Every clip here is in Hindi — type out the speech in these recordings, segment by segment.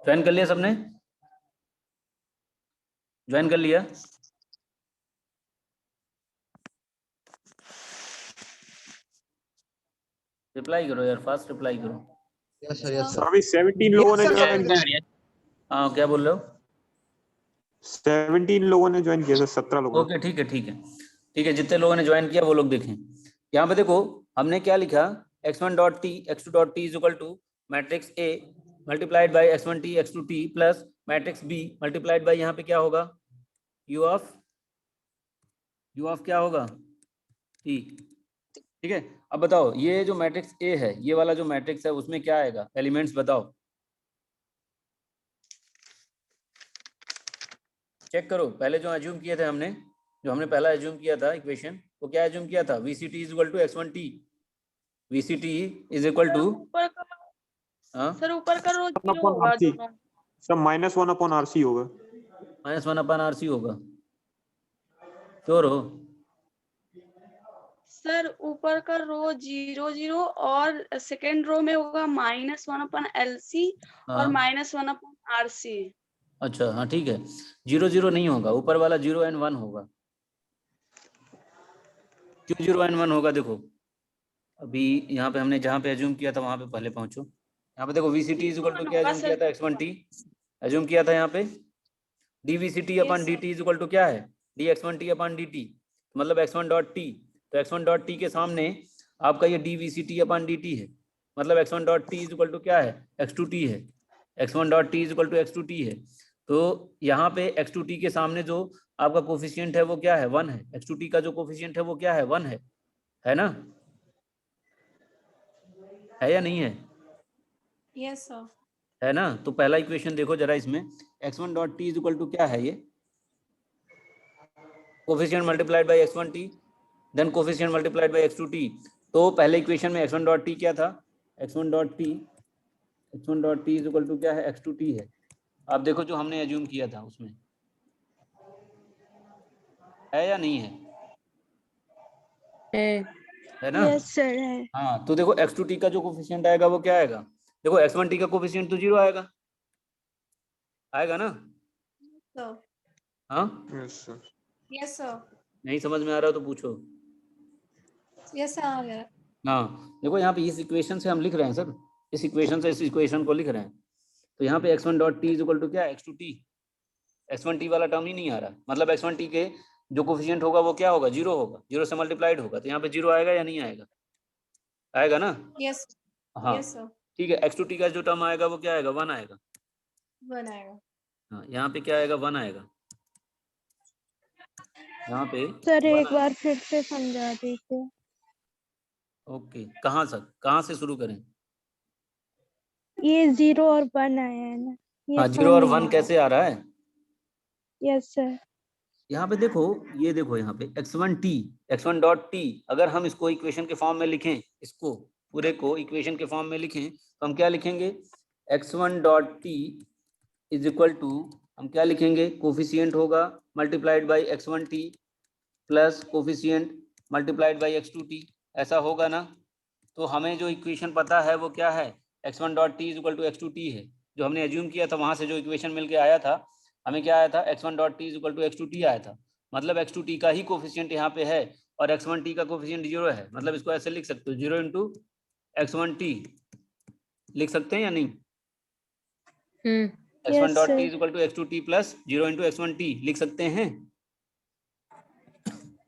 ज्वाइन कर लिया सबने? ज्वाइन कर लिया? रिप्लाई करो यार, फास्ट रिप्लाई करो। Yes sir, yes sir. अभी 17 लोगों ने ज्वाइन किया। हाँ, क्या बोल रहे हो? 17 लोगों ने ज्वाइन किया सर, 17 लोगों ने। ओके, ठीक है ठीक है ठीक है, जितने लोगों ने ज्वाइन किया वो लोग देखें। यहाँ पे देखो हमने क्या लिखा, x1 dot T x2 dot T is equal to matrix A multiplied by x1 T x2 T plus matrix B multiplied by यहाँ पे क्या होगा, यू ऑफ क्या होगा, टी। ठीक है, अब बताओ ये जो मैट्रिक्स ए है, ये वाला जो मैट्रिक्स है उसमें क्या आएगा, एलिमेंट्स बताओ, चेक करो। पहले जो एज्यूम किए थे हमने, जो हमने पहला एज्यूम किया था इक्वेशन, वो क्या एज्यूम किया था, V C T is equal to x1 T, V C T is equal to, sir ऊपर का रो जीरो होगा दोनों। सर -1 अपॉन आरसी होगा। -1 अपन आर सी होगा, श्योर हो? सर ऊपर का रो 0 0 और सेकेंड रो में होगा -1 अपन LC और हाँ -1 अपन RC। अच्छा, हाँ ठीक है, 0 0 नहीं होगा, ऊपर वाला 0 एंड 1 होगा। क्यों 0 एंड 1 होगा, देखो अभी यहाँ पे हमने जहाँ पे एज्यूम किया था वहां पे पहले पहुंचो। यहाँ पे देखो V C T is equal to क्या एज्यूम किया था, x1 टी एज्यूम किया था यहाँ पे, D V C T upon D T is equal to क्या है, D x1 T upon D T, मतलब x1 डॉट टी, तो x1 डॉट टी के सामने आपका ये D V C T upon D T है, मतलब x1 dot T is equal to क्या है, x2 टी है, x1 dot T is equal to x2 T है। तो यहाँ पे x2 टी के सामने जो आपका कोफिशिएंट है वो क्या है, 1 है, x2 टी का जो कोफिशिएंट है वो क्या है, 1 है ना, है या नहीं है? Yes sir. है ना। तो पहला इक्वेशन देखो जरा, इसमें x1 dot T is equal to क्या है, ये coefficient multiplied by x1 T then coefficient multiplied by x2 T. तो पहले इक्वेशन में x1 डॉट टी क्या था, x1 dot T is equal to क्या है, x2 टी है। आप देखो जो हमने एज्यूम किया था उसमें है या नहीं है, है ना? यस सर है। हाँ, तो देखो x2 टी का जो कोफिशिएंट आएगा वो क्या आएगा, देखो x1 टी का कोफिशिएंट तो 0 आएगा ना। हाँ यस सर। Yes sir. नहीं समझ में आ रहा हो तो पूछो। यस सर आ गया। हाँ देखो यहाँ पे इस इक्वेशन से हम लिख रहे हैं सर, इस इक्वेशन से इस इक्वेशन को लिख रहे हैं, तो यहाँ पे x1 dot T is equal to क्या है, x2 टी, x1 टी वाला टर्म ही नहीं आ रहा, मतलब x1 टी के जो कोफिशिएंट होगा वो क्या होगा, 0 होगा, 0 से मल्टीप्लाइड होगा, तो यहाँ पे 0 आएगा या नहीं आएगा, आएगा ना। यस। हाँ यस सर। ठीक है, x2 टी का जो टर्म आएगा वो क्या आएगा, 1 आएगा। 1 आएगा। हाँ यहाँ पे क्या आएगा, 1 आएगा, यहाँ पे सर 1 एक बार फिर से समझा दीजिए। ओके, कहाँ से शुरू करें? ये 0 और 1 आया है ना, ये हाँ 0 समझ और नहीं 1 आया। कैसे आ रहा है, यस सर। यहाँ पे देखो, ये देखो यहाँ पे x1 डॉट टी, अगर हम इसको इक्वेशन के फॉर्म में लिखें, इसको पूरे को इक्वेशन के फॉर्म में लिखें तो हम क्या लिखेंगे, x1 dot T is equal to, हम क्या लिखेंगे, कोफिशिएंट होगा multiplied by x1 T plus coefficient multiplied by x2 T, ऐसा होगा ना। तो हमें जो इक्वेशन पता है वो क्या है, x1 dot T is equal to x2 T है, जो हमने एज्यूम किया था वहां से जो इक्वेशन मिल के आया था, हमें क्या आया था, x1 dot T is equal to x2 T आया था, मतलब x2 टी का ही कोफिशिएंट यहाँ पे है और x1 टी का कोफिशिएंट 0 है, मतलब इसको ऐसे लिख सकते हो, 0 इंटू x1 टी लिख सकते हैं या नहीं, x1 dot T is equal to x2 T plus 0 into x1 T लिख सकते हैं,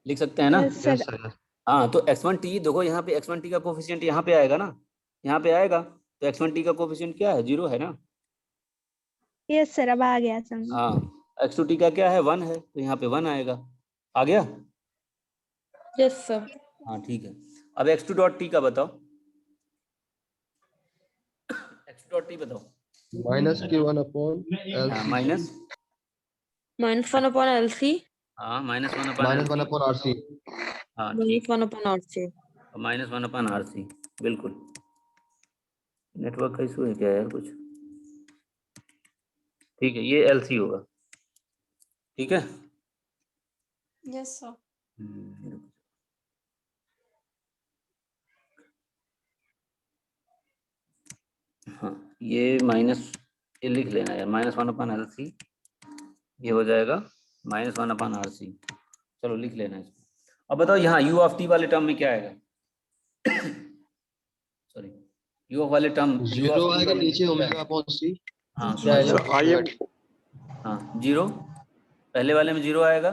लिख सकते हैं ना। Yes sir. हाँ तो x1 टी देखो, यहाँ पे x1 टी का कोफिशिएंट यहाँ पे आएगा ना, यहाँ पे आएगा, तो x1 टी का कोफिशिएंट क्या है, 0 है ना। यस सर, अब आ गया समझ। हाँ x2 टी का क्या है, 1 है, तो यहाँ पे 1 आएगा, आ गया। Yes sir. हाँ ठीक है, अब x2 डॉट टी का बताओ, x2 डॉट टी बताओ। -1 अपॉन हाँ माइनस, -1 upon LC। हाँ -1 -1 अपॉन आरसी। हाँ ठीक, -1 upon RC। -1 अपन आर सी, बिल्कुल। नेटवर्क का इशू है क्या यार कुछ, ठीक है, ये एल सी होगा, ठीक है। Yes sir. हाँ ये माइनस ये लिख लेना यार, -1/LC ये हो जाएगा -1/RC। चलो लिख लेना इसको। अब बताओ यहाँ u ऑफ टी वाले टर्म में क्या आएगा? सॉरी, u वाले टर्म जीरो आएगा नीचे ओमेगा अपॉन सी। हाँ क्या आएगा? सर आई एम हाँ 0, पहले वाले में 0 आएगा,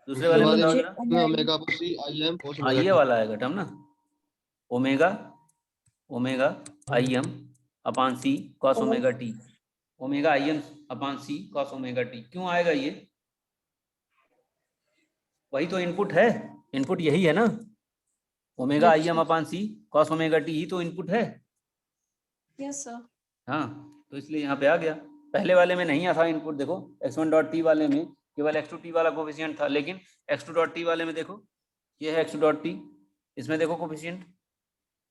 दूसरे वाले में बताओ जरा। Omega upon C I M cos हाँ ओमेगा ये t। वाला आएगा टर्म ना, omega I M upon C cos omega T, omega I M upon C cos omega T. क्यों आएगा ये? वही तो इनपुट है, इनपुट यही है ना, omega I M upon C cos omega t ही तो इनपुट है। Yes sir. हाँ तो इसलिए यहाँ पे आ गया। पहले वाले में नहीं था इनपुट, देखो x1 डॉट टी वाले में केवल x2 टी वाला कोफिशिएंट था, लेकिन x2 डॉट टी वाले में देखो ये है x2 डॉट टी, इसमें देखो कोफिशिएंट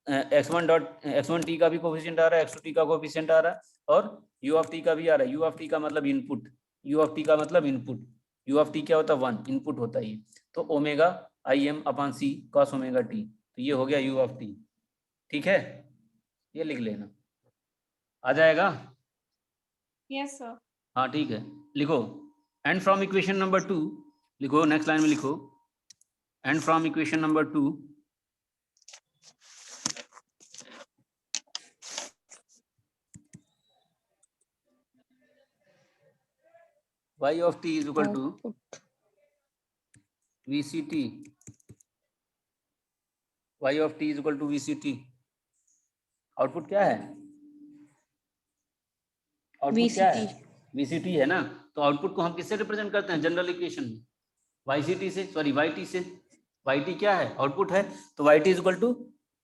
x1 टी का भी कोफिशिएंट आ रहा है, x2 टी का कोफिशिएंट आ रहा है, और u ऑफ टी का भी आ रहा है। u ऑफ टी का मतलब इनपुट, u ऑफ टी का मतलब इनपुट, u ऑफ टी क्या होता है? 1 इनपुट होता है ये। तो omega I M upon C cos omega T, तो ये हो गया u ऑफ टी। ठीक है, ये लिख लेना, आ जाएगा। Yes sir. हाँ ठीक है, लिखो एंड फ्रॉम इक्वेशन नंबर 2, लिखो नेक्स्ट लाइन में लिखो and from equation number 2 y of t is equal to vct, y of t is equal to vct। Output क्या है? आउटपुट क्या है? vct है ना। तो आउटपुट को हम किससे रिप्रेजेंट करते हैं जनरल इक्वेशन में? yct से, सॉरी yt से। yt क्या है? आउटपुट है, तो yt is equal to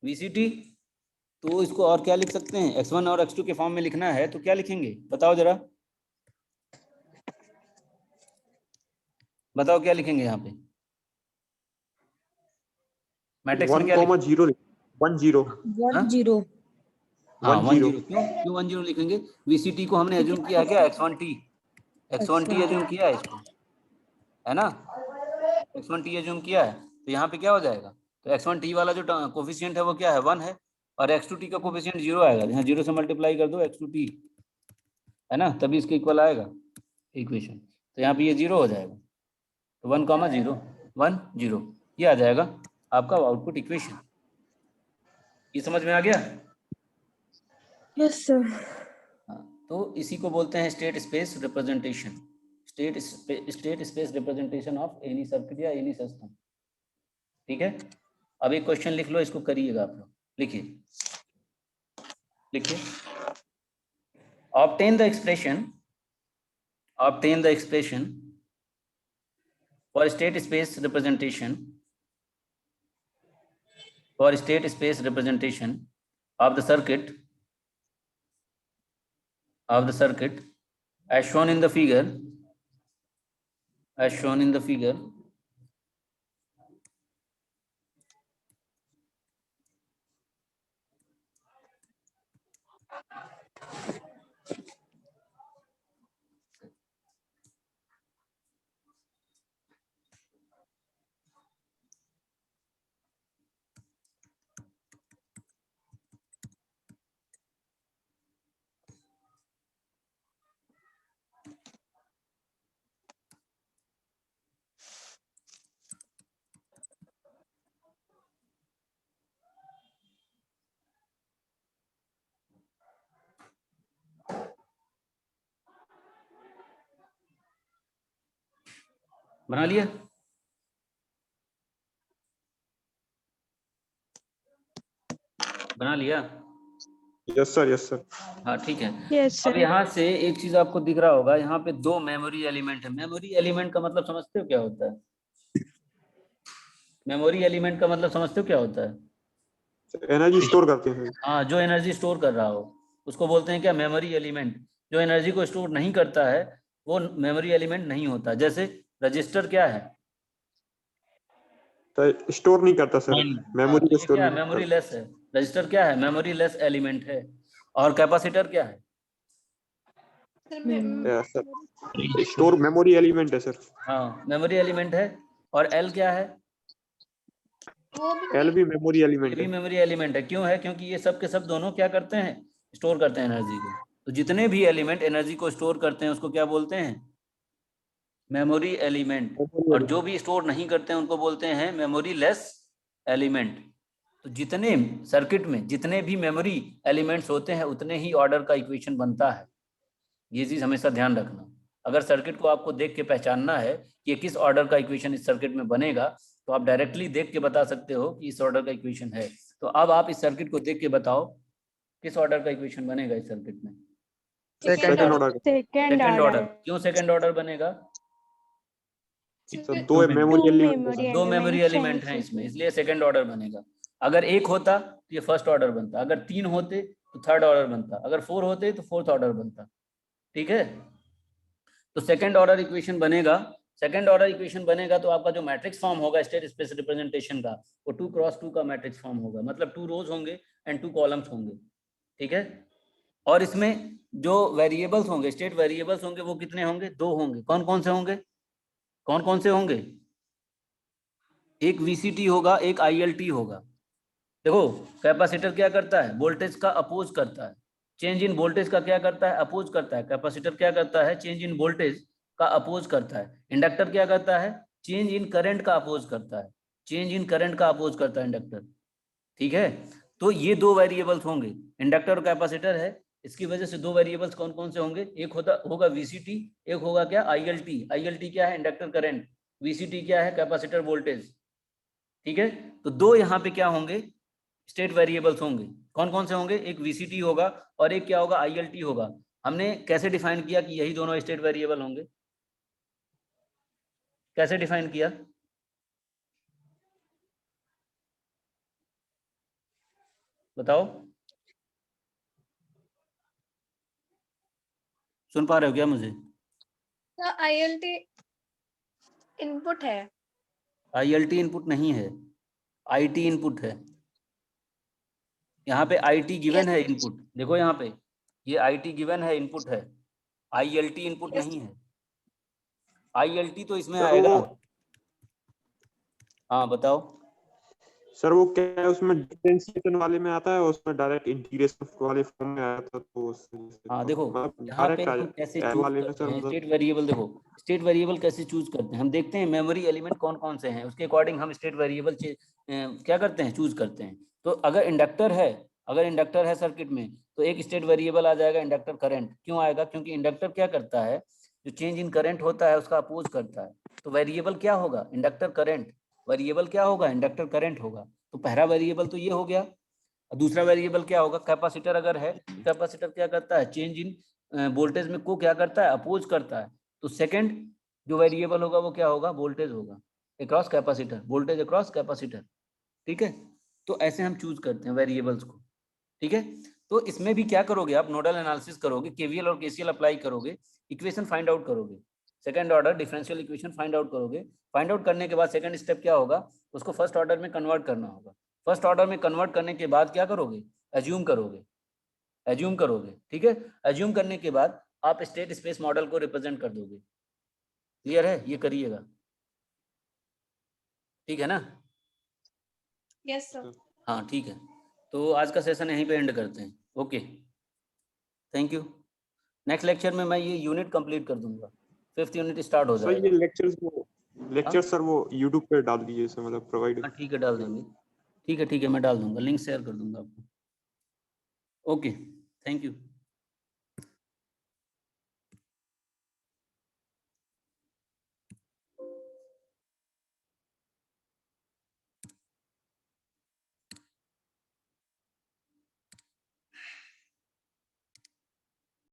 vct। तो इसको और क्या लिख सकते हैं? x1 और x2 के फॉर्म में लिखना है तो क्या लिखेंगे बताओ जरा, बताओ क्या लिखेंगे यहाँ पे मैट्रिक्स में? क्या 1,0 1 0 हाँ? 0 हाँ 1 1 0 0। क्यों 1 0 लिखेंगे? VCT को हमने एज्यूम किया क्या? x1t एज्यूम किया है इसको, है ना, x1t एज्यूम किया है। तो यहाँ पे क्या हो जाएगा? तो x1t वाला जो कोफिशिएंट है वो क्या है? 1 है, और x2t का कोफिशिएंट 0 आएगा। यहाँ 0 से मल्टीप्लाई कर दो x2t, है ना, तभी इसके इक्वल आएगा इक्वेशन। तो यहाँ पे ये 0 हो जाएगा, तो 1, 0 1 0 ये आ जाएगा आपका आउटपुट इक्वेशन। ये समझ में आ गया? Yes sir. तो इसी को बोलते हैं state space representation, state space representation of any circuit या एनी सिस्टम। ठीक है, अब एक क्वेश्चन लिख लो, इसको करिएगा आप लोग। लिखिए लिखिए, obtain the expression for state space representation of the circuit as shown in the figure, बना लिया? बना लिया? यस सर हाँ ठीक है। यस अब सर। यहाँ से एक चीज आपको दिख रहा होगा, यहाँ पे 2 मेमोरी एलिमेंट है। मेमोरी एलिमेंट का मतलब समझते हो क्या होता है? मेमोरी एलिमेंट का मतलब समझते हो क्या होता है? एनर्जी स्टोर करते हैं। हाँ, जो एनर्जी स्टोर कर रहा हो उसको बोलते हैं क्या? Memory element. जो एनर्जी को स्टोर नहीं करता है वो मेमोरी एलिमेंट नहीं होता। जैसे रजिस्टर क्या है? तो स्टोर नहीं करता सर, मेमोरी को स्टोर नहीं मेमोरी करता। लेस है। रजिस्टर क्या है? मेमोरी लेस एलिमेंट है। और कैपेसिटर क्या है? Yes sir, store memory element है सर। हाँ मेमोरी एलिमेंट है। और एल क्या है? एल भी मेमोरी एलिमेंट ये भी है। मेमोरी एलिमेंट है। क्यों है? क्योंकि ये सब के सब दोनों क्या करते हैं? स्टोर करते हैं एनर्जी को। तो जितने भी एलिमेंट एनर्जी को स्टोर करते हैं उसको क्या बोलते हैं? Memory element. और जो भी स्टोर नहीं करते हैं उनको बोलते हैं मेमोरी लेस एलिमेंट। तो जितने सर्किट में जितने भी मेमोरी एलिमेंट्स होते हैं उतने ही ऑर्डर का इक्वेशन बनता है। ये चीज हमेशा ध्यान रखना। अगर सर्किट को आपको देख के पहचानना है कि किस ऑर्डर का इक्वेशन इस सर्किट में बनेगा, तो आप डायरेक्टली देख के बता सकते हो कि इस ऑर्डर का इक्वेशन है। तो अब आप इस सर्किट को देख के बताओ किस ऑर्डर का इक्वेशन बनेगा इस सर्किट में? Second order. Second order. क्यों सेकंड ऑर्डर बनेगा? सर दो मेमोरी एलिमेंट, दो मेमोरी एलिमेंट हैं इसमें, इसलिए सेकंड ऑर्डर बनेगा। अगर एक होता तो ये फर्स्ट ऑर्डर बनता, अगर 3 होते तो थर्ड ऑर्डर बनता, अगर 4 होते तो फोर्थ ऑर्डर बनता। ठीक है, तो सेकंड ऑर्डर इक्वेशन बनेगा। सेकंड ऑर्डर इक्वेशन बनेगा तो आपका जो मैट्रिक्स फॉर्म होगा स्टेट स्पेस रिप्रेजेंटेशन का, वो 2x2 का मैट्रिक्स फॉर्म होगा, मतलब 2 रोज होंगे एंड 2 कॉलम्स होंगे। ठीक है, और इसमें जो वेरिएबल्स होंगे, स्टेट वेरिएबल्स होंगे, वो कितने होंगे? 2 होंगे। कौन कौन से होंगे? कौन कौन से होंगे? एक VCT होगा, एक ILT होगा। देखो, कैपेसिटर क्या करता है? वोल्टेज का अपोज करता है। चेंज इन वोल्टेज का क्या करता है? अपोज करता है। कैपेसिटर क्या करता है? चेंज इन वोल्टेज का अपोज करता है। इंडक्टर क्या करता है? चेंज इन करंट का अपोज करता है। चेंज इन करंट का अपोज करता है इंडक्टर। ठीक है, तो ये 2 वेरिएबल्स होंगे, इंडक्टर और कैपेसिटर है। इसकी वजह से 2 वेरिएबल्स कौन कौन से होंगे? एक होगा VCT, एक होगा क्या? ILT। ILT क्या है? Inductor current. VCT क्या है? Capacitor voltage. ठीक है, तो 2 यहाँ पे क्या होंगे? स्टेट वेरिएबल्स होंगे। कौन कौन से होंगे? एक VCT होगा और एक क्या होगा? ILT होगा। हमने कैसे डिफाइन किया कि यही दोनों स्टेट वेरिएबल होंगे? कैसे डिफाइन किया? बताओ, सुन पा रहे हो क्या मुझे? ILT इनपुट है। ILT इनपुट नहीं है, IT इनपुट है। यहाँ पे IT गिवन है इनपुट। देखो यहाँ पे ये IT गिवन है, इनपुट है। ILT इनपुट नहीं है। ILT तो इसमें सर आएगा। वो, हाँ बताओ। सर वो क्या है, उसमें डिफरेंशिएशन वाले में आता है और उसमें डायरेक्ट इंटीग्रेशन वाले फॉर्म में आया था, तो हाँ देखो, मतलब यहाँ पे डायरेक्ट आ हम जाए कैसे एल चूज वाले में करते सर, हैं मतलब स्टेट वेरिएबल। देखो, स्टेट वेरिएबल कैसे चूज करते हैं, हम देखते हैं मेमोरी एलिमेंट कौन कौन से हैं, उसके अकॉर्डिंग हम स्टेट वेरिएबल क्या करते हैं? चूज करते हैं। तो अगर इंडक्टर है सर्किट में, तो एक स्टेट वेरिएबल आ जाएगा इंडक्टर करंट। क्यों आएगा? क्योंकि इंडक्टर क्या करता है? जो चेंज इन करंट होता है उसका अपोज करता है। तो वेरिएबल क्या होगा? Inductor current. वेरिएबल क्या होगा? इंडक्टर करंट होगा। तो पहला वेरिएबल तो ये हो गया। दूसरा वेरिएबल क्या होगा? कैपेसिटर अगर है, कैपेसिटर क्या करता है? चेंज इन वोल्टेज में को क्या करता है? अपोज करता है। तो सेकंड जो वेरिएबल होगा वो क्या होगा? वोल्टेज होगा, across capacitor, voltage across capacitor. ठीक है, तो ऐसे हम चूज करते हैं वेरिएबल्स को। ठीक है, तो इसमें भी क्या करोगे आप? नोडल एनालिसिस करोगे, KVL और KCL अप्लाई करोगे, इक्वेशन फाइंड आउट करोगे, second order differential equation find out करोगे। फाइंड आउट करने के बाद सेकंड स्टेप क्या होगा? उसको फर्स्ट ऑर्डर में कन्वर्ट करना होगा। फर्स्ट ऑर्डर में कन्वर्ट करने के बाद क्या करोगे? एज्यूम करोगे। एज्यूम करोगे, ठीक है। एज्यूम करने के बाद आप स्टेट स्पेस मॉडल को रिप्रेजेंट कर दोगे। क्लियर है? ये करिएगा, ठीक है ना? Yes sir. हाँ ठीक है, तो आज का सेशन यहीं पे एंड करते हैं। Okay, thank you. Next lecture में मैं ये यूनिट कंप्लीट कर दूंगा, 5th यूनिट स्टार्ट हो सर जाएगा। ये लेक्चर सर वो YouTube पे डाल दीजिए सर, मतलब प्रोवाइड। हाँ ठीक है, डाल देंगे। ठीक है, मैं डाल दूंगा, लिंक शेयर कर दूंगा आपको। Okay, thank you.